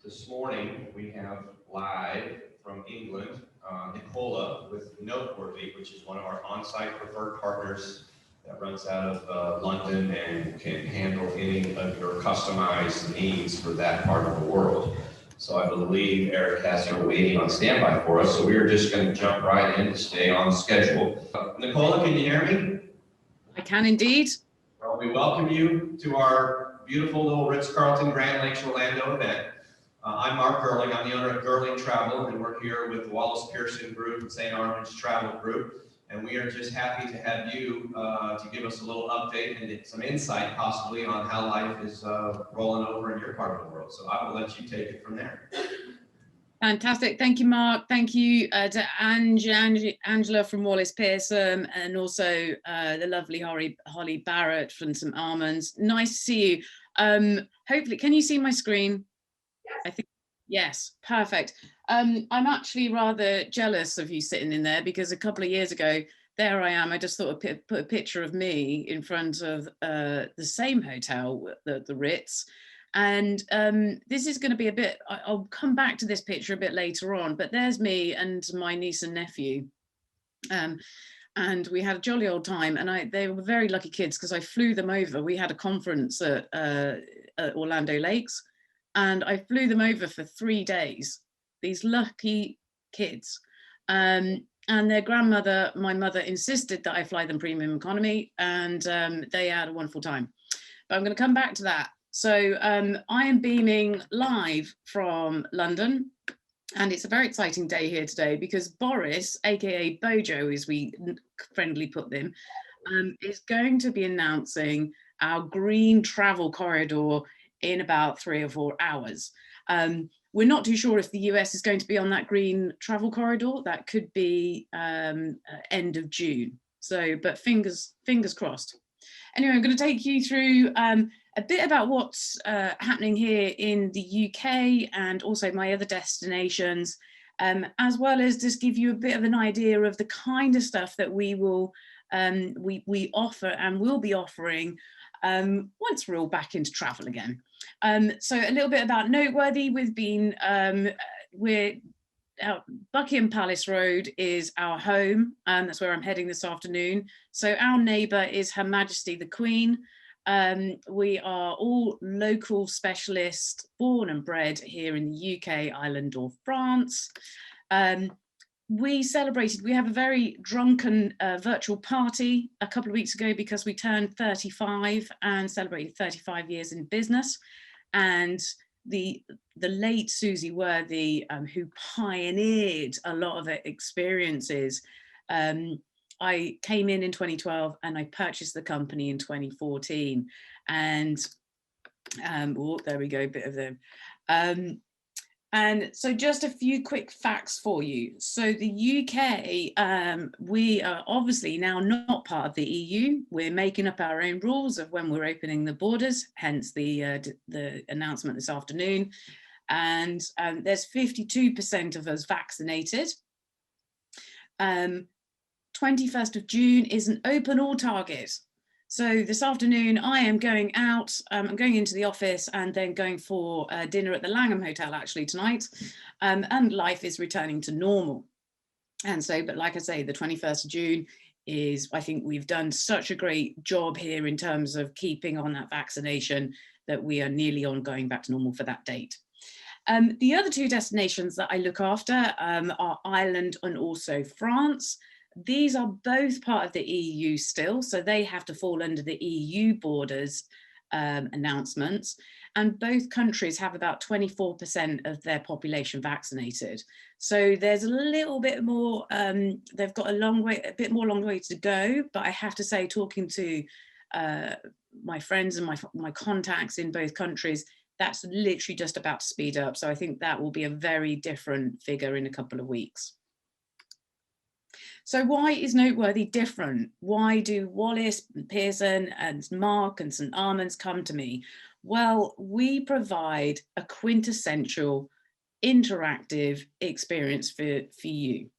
This morning we have live from England, Nicola with Noteworthy, which is one of our on-site preferred partners that runs out of London and can handle any of your customized needs for that part of the world. So I believe Eric has her waiting on standby for us, so we are just going to jump right in to stay on schedule. Nicola, can you hear me? I can indeed. Well, we welcome you to our beautiful little Ritz-Carlton Grand Lakes Orlando event. I'm Mark Gerling. I'm the owner of Gerling Travel, and we're here with the Wallace Pearson Group and St. Armand's Travel Group. And we are just happy to have you to give us a little update and some insight possibly on how life is rolling over in your part of the world. So I will let you take it from there. Fantastic. Thank you, Mark. Thank you to Angela from Wallace Pearson, and also the lovely Holly Barrett from St. Armand's. Nice to see you. Hopefully, can you see my screen? I think, yes, perfect. I'm actually rather jealous of you sitting in there, because a couple of years ago, there I am. I just thought I'd put a picture of me in front of the same hotel, the Ritz. And this is going to be a bit, I'll come back to this picture a bit later on, but there's me and my niece and nephew. And we had a jolly old time, and they were very lucky kids, because I flew them over. We had a conference at Orlando Lakes, and I flew them over for 3 days, these lucky kids. And their grandmother, my mother, insisted that I fly them premium economy, and they had a wonderful time. But I'm going to come back to that. So I am beaming live from London, and it's a very exciting day here today, because Boris, aka Bojo, as we friendly put him, is going to be announcing our green travel corridor in about 3 or 4 hours. We're not too sure if the US is going to be on that green travel corridor. That could be end of June. So, but fingers crossed. Anyway, I'm going to take you through a bit about what's happening here in the UK, and also my other destinations, as well as just give you a bit of an idea of the kind of stuff that we will we offer and will be offering once we're all back into travel again. So a little bit about Noteworthy. Buckingham Palace Road is our home, and that's where I'm heading this afternoon. So our neighbour is Her Majesty the Queen. We are all local specialists, born and bred here in the UK, Ireland or France. We have a very drunken virtual party a couple of weeks ago, because we turned 35 and celebrated 35 years in business. And the late Susie Worthy, who pioneered a lot of experiences, I came in 2012, and I purchased the company in 2014. And oh, there we go, a bit of them. And so just a few quick facts for you. So the UK, we are obviously now not part of the EU. We're making up our own rules of when we're opening the borders, hence the announcement this afternoon. And there's 52% of us vaccinated. 21st of June is an open all target. So this afternoon I am going out, I'm going into the office, and then going for dinner at the Langham Hotel actually tonight, and life is returning to normal. And so, but like I say, the 21st of June is, I think we've done such a great job here in terms of keeping on that vaccination, that we are nearly on going back to normal for that date. The other 2 destinations that I look after are Ireland and also France. These are both part of the EU still, so they have to fall under the EU borders announcements. And both countries have about 24% of their population vaccinated. So there's a little bit more, they've got a bit more long way to go. But I have to say, talking to my friends and my contacts in both countries, that's literally just about to speed up. So I think that will be a very different figure in a couple of weeks. So why is Noteworthy different? Why do Wallace, Pearson and Mark and St. Armand's come to me? Well, we provide a quintessential interactive experience for you.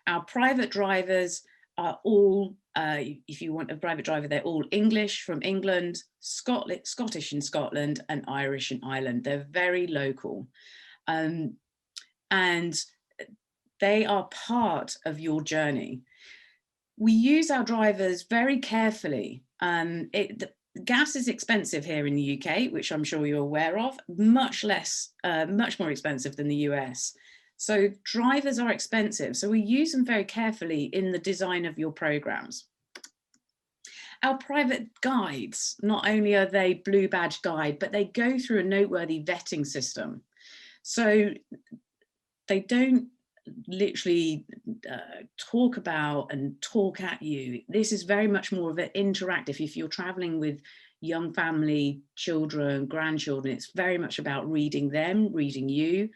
Our private drivers are all, if you want a private driver, they're all English from England, Scottish in Scotland, and Irish in Ireland. They're very local. And they are part of your journey. We use our drivers very carefully. Gas is expensive here in the UK, which I'm sure you're aware of, much more expensive than the US. So drivers are expensive. So we use them very carefully in the design of your programs. Our private guides, not only are they blue badge guide, but they go through a noteworthy vetting system. So they don't literally talk about and talk at you. This is very much more of an interactive. If you're traveling with young family, children, grandchildren, it's very much about reading them, reading you.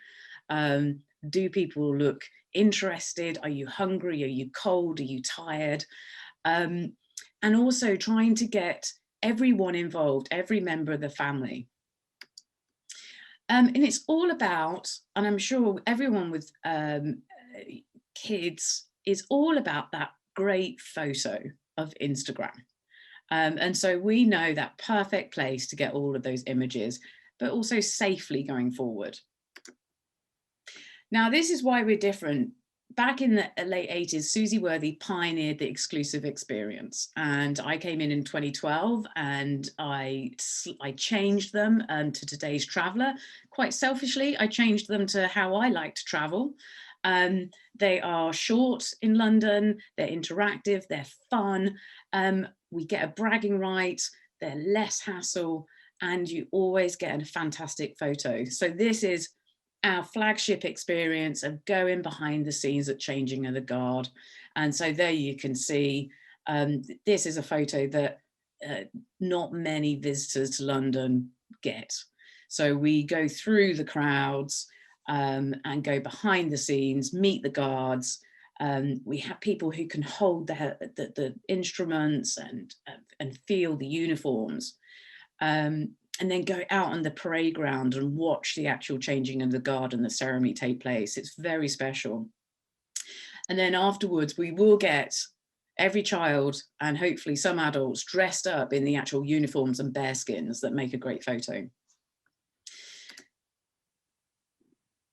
Do people look interested? Are you hungry? Are you cold? Are you tired? And also trying to get everyone involved, every member of the family. And it's all about, and I'm sure everyone with kids is all about that great photo of Instagram. And so we know that perfect place to get all of those images, but also safely going forward. Now, this is why we're different. Back in the late 80s, Susie Worthy pioneered the exclusive experience. And I came in 2012 and I changed them to today's traveler. Quite selfishly, I changed them to how I like to travel. They are short in London, they're interactive, they're fun. We get a bragging right, they're less hassle, and you always get a fantastic photo. So this is our flagship experience of going behind the scenes at Changing of the Guard. And so there you can see, this is a photo that not many visitors to London get. So we go through the crowds and go behind the scenes, meet the guards. We have people who can hold the instruments and feel the uniforms. And then go out on the parade ground and watch the actual changing of the guard and the ceremony take place. It's very special. And then afterwards, we will get every child and hopefully some adults dressed up in the actual uniforms and bearskins that make a great photo.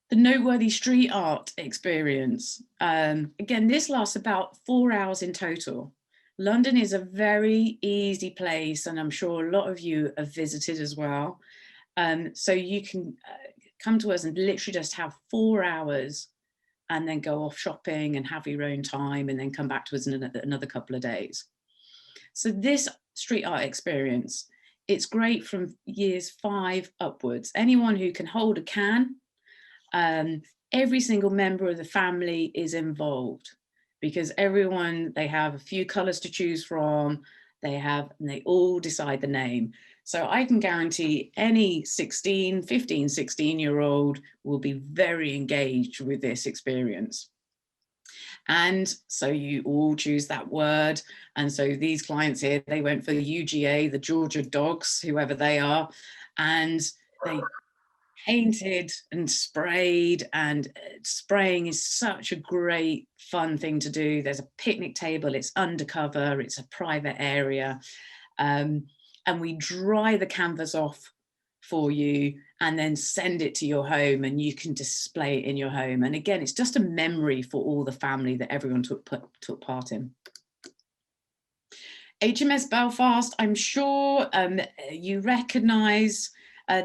The Noteworthy street art experience. Again, this lasts about 4 hours in total. London is a very easy place, and I'm sure a lot of you have visited as well. So you can come to us and literally just have 4 hours and then go off shopping and have your own time and then come back to us in another couple of days. So this street art experience, it's great from years 5 upwards. Anyone who can hold a can, every single member of the family is involved, because everyone, they have a few colors to choose from, and they all decide the name. So I can guarantee any 15, 16-year-old will be very engaged with this experience. And so you all choose that word. And so these clients here, they went for the UGA, the Georgia Dogs, whoever they are, and they painted and sprayed, and spraying is such a great fun thing to do. There's a picnic table, it's undercover, it's a private area, and we dry the canvas off for you and then send it to your home, and you can display it in your home. And again, it's just a memory for all the family that everyone took part in. HMS Belfast, I'm sure you recognise.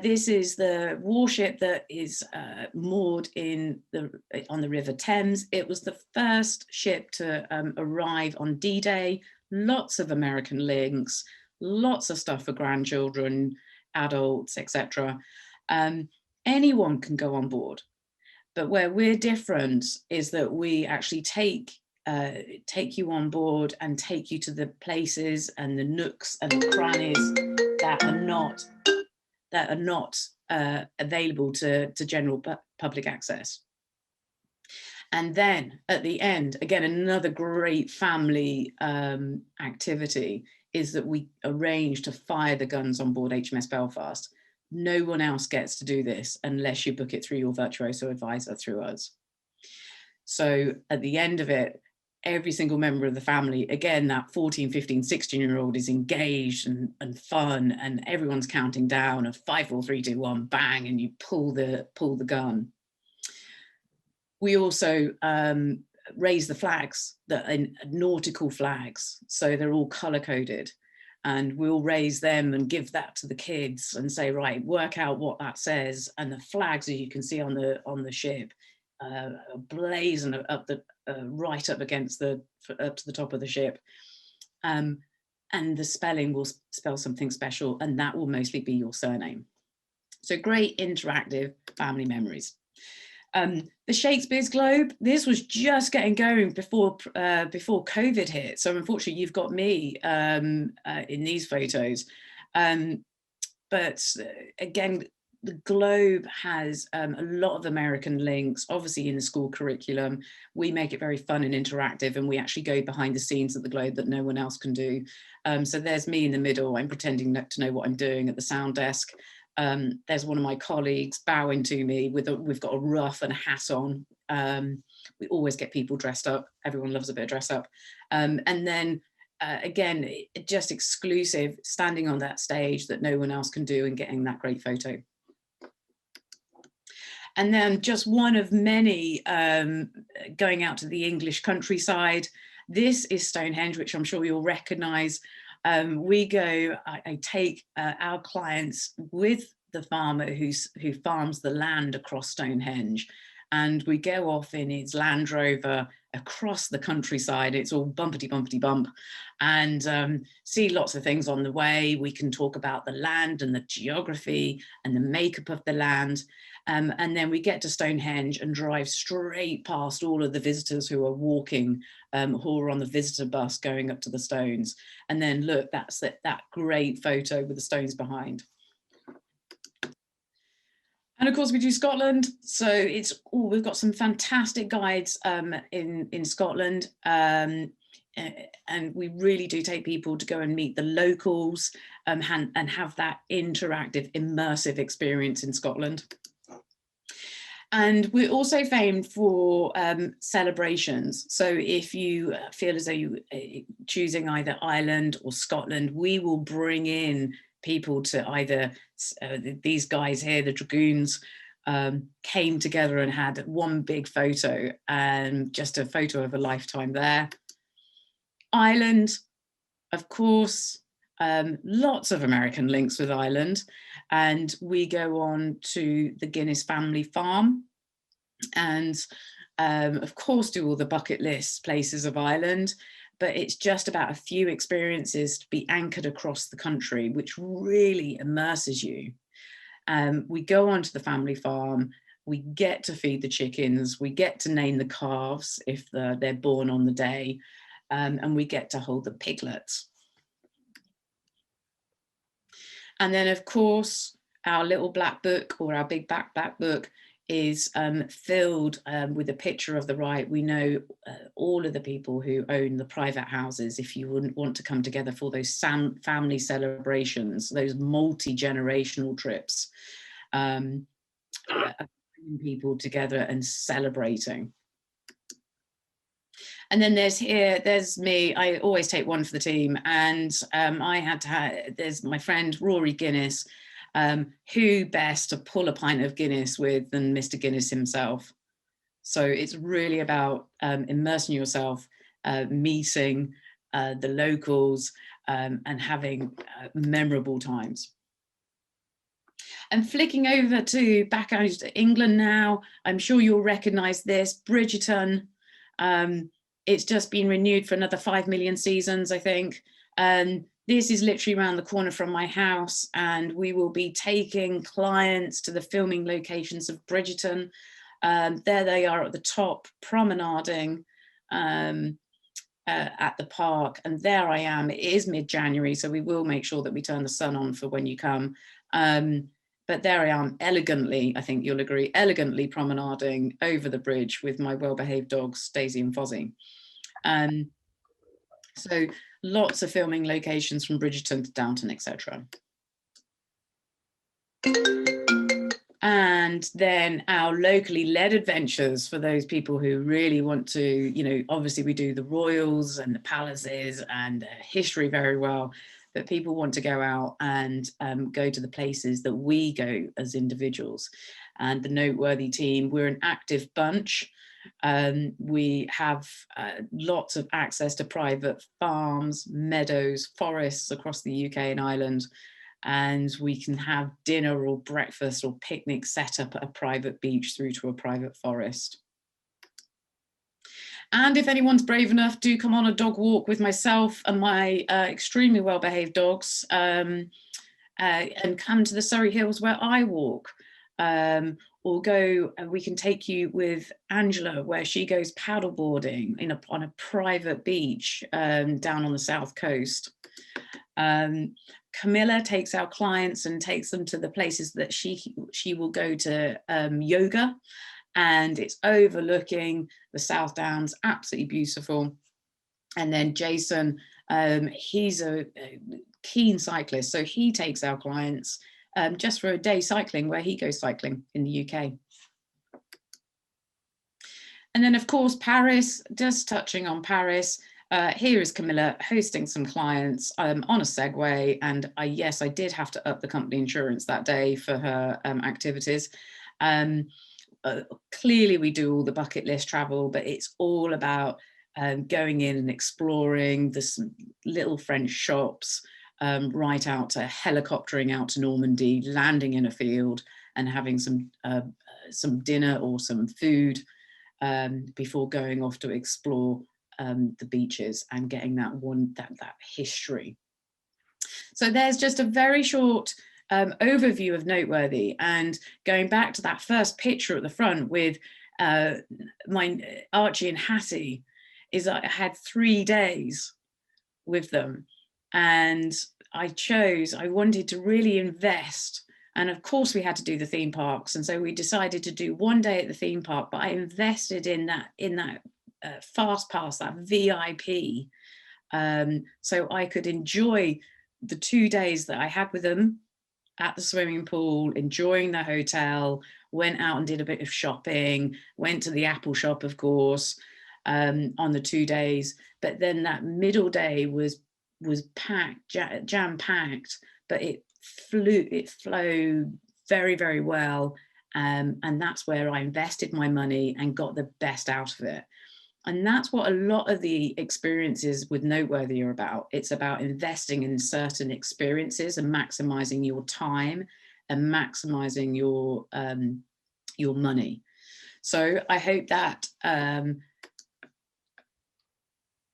This is the warship that is moored on the River Thames. It was the first ship to arrive on D-Day. Lots of American links, lots of stuff for grandchildren, adults, etc. Anyone can go on board. But where we're different is that we actually take you on board and take you to the places and the nooks and the crannies that are not available to general public access. And then at the end, again, another great family activity is that we arrange to fire the guns on board HMS Belfast. No one else gets to do this unless you book it through your virtuoso advisor through us. So at the end of it, every single member of the family, again, that 14, 15, 16-year-old is engaged and fun, and everyone's counting down of 5, 4, 3, 2, 1, bang, and you pull the gun. We also raise the flags, the nautical flags, so they're all color coded, and we'll raise them and give that to the kids and say, right, work out what that says. And the flags, as you can see on the ship, blazing up the right up against up to the top of the ship, and the spelling will spell something special, and that will mostly be your surname. So great interactive family memories. The Shakespeare's Globe, this was just getting going before COVID hit. So unfortunately, you've got me in these photos. But again, the Globe has a lot of American links, obviously in the school curriculum. We make it very fun and interactive, and we actually go behind the scenes of the Globe that no one else can do. So there's me in the middle. I'm pretending not to know what I'm doing at the sound desk. There's one of my colleagues bowing to me we've got a ruff and a hat on. We always get people dressed up. Everyone loves a bit of dress up. And then again, just exclusive, standing on that stage that no one else can do and getting that great photo. And then just one of many going out to the English countryside. This is Stonehenge, which I'm sure you'll recognise. We go, I take our clients with the farmer who farms the land across Stonehenge, and we go off in his Land Rover across the countryside. It's all bumpity bump, and see lots of things on the way. We can talk about the land and the geography and the makeup of the land. And then we get to Stonehenge and drive straight past all of the visitors who are walking, who are on the visitor bus going up to the stones. And then look, that's that great photo with the stones behind. And of course we do Scotland. So we've got some fantastic guides in Scotland. And we really do take people to go and meet the locals and have that interactive, immersive experience in Scotland. And we're also famed for celebrations. So if you feel as though you're choosing either Ireland or Scotland, we will bring in people to either, these guys here, the Dragoons, came together and had one big photo, and just a photo of a lifetime there. Ireland, of course, lots of American links with Ireland, and we go on to the Guinness family farm, and of course do all the bucket list places of Ireland, but it's just about a few experiences to be anchored across the country, which really immerses you. We go onto the family farm, we get to feed the chickens, we get to name the calves if they're born on the day, and we get to hold the piglets. And then, of course, our little black book, or our big black book, is filled with a picture of the right. We know all of the people who own the private houses. If you wouldn't want to come together for those family celebrations, those multi-generational trips, bringing people together and celebrating. And then there's me. I always take one for the team, and there's my friend Rory Guinness, who best to pull a pint of Guinness with than Mr. Guinness himself. So it's really about immersing yourself, meeting the locals, and having memorable times. And flicking over back out to England now, I'm sure you'll recognise this, Bridgerton. It's just been renewed for another 5 million seasons, I think. This is literally around the corner from my house, and we will be taking clients to the filming locations of Bridgerton. There they are at the top, promenading at the park, and there I am. It is mid-January, so we will make sure that we turn the sun on for when you come. But there I am, elegantly, I think you'll agree, elegantly promenading over the bridge with my well-behaved dogs, Daisy and Fozzie. So lots of filming locations from Bridgerton to Downton, etc. And then our locally led adventures for those people who really want to, you know, obviously we do the royals and the palaces and history very well, but people want to go out and go to the places that we go as individuals. And the Noteworthy team, we're an active bunch. We have lots of access to private farms, meadows, forests across the UK and Ireland. And we can have dinner or breakfast or picnic set up at a private beach through to a private forest. And if anyone's brave enough, do come on a dog walk with myself and my extremely well-behaved dogs, and come to the Surrey Hills where I walk. Or go, we can take you with Angela, where she goes paddleboarding on a private beach down on the south coast. Camilla takes our clients and takes them to the places that she will go to yoga, and it's overlooking the South Downs, absolutely beautiful. And then Jason, he's a keen cyclist, so he takes our clients just for a day cycling, where he goes cycling in the UK. And then of course Paris, just touching on Paris, here is Camilla hosting some clients on a Segway, and yes, I did have to up the company insurance that day for her activities. Clearly we do all the bucket list travel, but it's all about going in and exploring the little French shops, right out to helicoptering out to Normandy, landing in a field and having some dinner or some food before going off to explore the beaches and getting that history. So there's just a very short overview of Noteworthy, and going back to that first picture at the front with my Archie and Hattie, is I had 3 days with them, and I wanted to really invest. And of course we had to do the theme parks, and so we decided to do 1 day at the theme park, but I invested in that fast pass, that VIP, so I could enjoy the 2 days that I had with them at the swimming pool, enjoying the hotel, went out and did a bit of shopping, went to the Apple shop, of course, on the 2 days. But then that middle day was packed, jam-packed, but it flowed very, very well. And that's where I invested my money and got the best out of it. And that's what a lot of the experiences with Noteworthy are about. It's about investing in certain experiences and maximizing your time and maximizing your money. So I hope that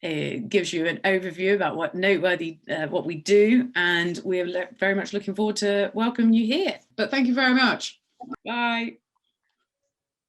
it gives you an overview about what Noteworthy, what we do, and we're very much looking forward to welcoming you here. But thank you very much. Bye.